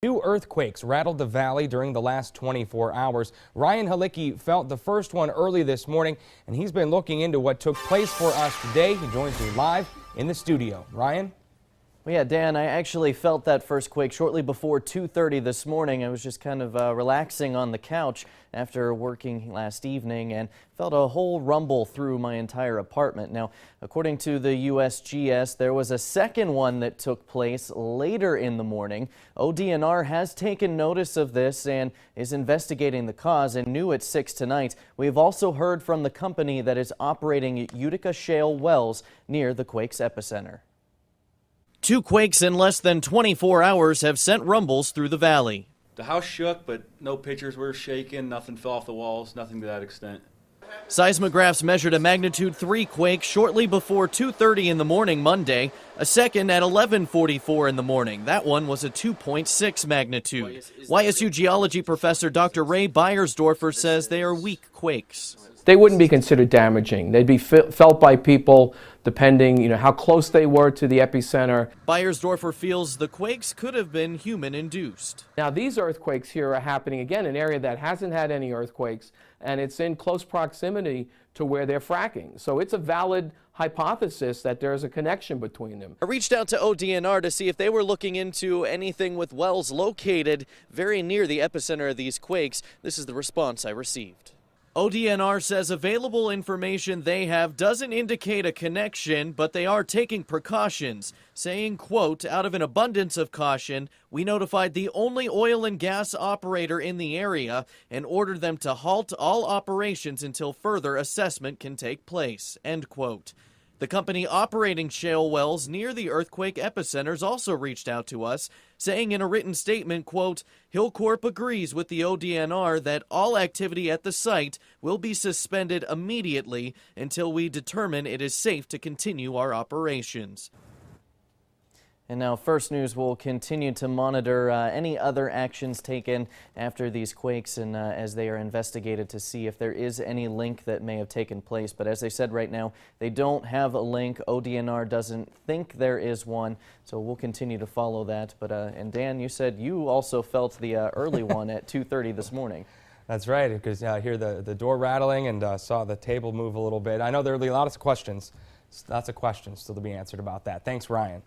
Two earthquakes rattled the valley during the last 24 hours. Ryan Halicki felt the first one early this morning, and he's been looking into what took place for us today. He joins me live in the studio. Ryan? Well, yeah, Dan, I actually felt that first quake shortly before 2:30 this morning. I was just kind of relaxing on the couch after working last evening and felt a whole rumble through my entire apartment. Now, according to the USGS, there was a second one that took place later in the morning. ODNR has taken notice of this and is investigating the cause, and new at 6 tonight. We have also heard from the company that is operating Utica shale wells near the quake's epicenter. Two quakes in less than 24 hours have sent rumbles through the valley. The house shook, but no pictures were shaken, nothing fell off the walls, nothing to that extent. Seismographs measured a magnitude 3 quake shortly before 2:30 in the morning Monday, a second at 11:44 in the morning. That one was a 2.6 magnitude. YSU geology professor Dr. Ray Beiersdorfer says they are weak quakes. They wouldn't be considered damaging. They'd be felt by people depending, how close they were to the epicenter. Beiersdorfer feels the quakes could have been human-induced. Now, these earthquakes here are happening, again, in an area that hasn't had any earthquakes, and it's in close proximity to where they're fracking. So it's a valid hypothesis that there's a connection between them. I reached out to ODNR to see if they were looking into anything with wells located very near the epicenter of these quakes. This is the response I received. ODNR says available information they have doesn't indicate a connection, but they are taking precautions, saying, quote, out of an abundance of caution, we notified the only oil and gas operator in the area and ordered them to halt all operations until further assessment can take place, end quote. The company operating shale wells near the earthquake epicenters also reached out to us, saying in a written statement, quote, Hillcorp agrees with the ODNR that all activity at the site will be suspended immediately until we determine it is safe to continue our operations. And now First News will continue to monitor any other actions taken after these quakes and as they are investigated to see if there is any link that may have taken place. But as they said right now, they don't have a link. ODNR doesn't think there is one, so we'll continue to follow that. But and Dan, you said you also felt the early one at 2:30 this morning. That's right, because I hear the door rattling and saw the table move a little bit. I know there will be lots of questions still to be answered about that. Thanks, Ryan.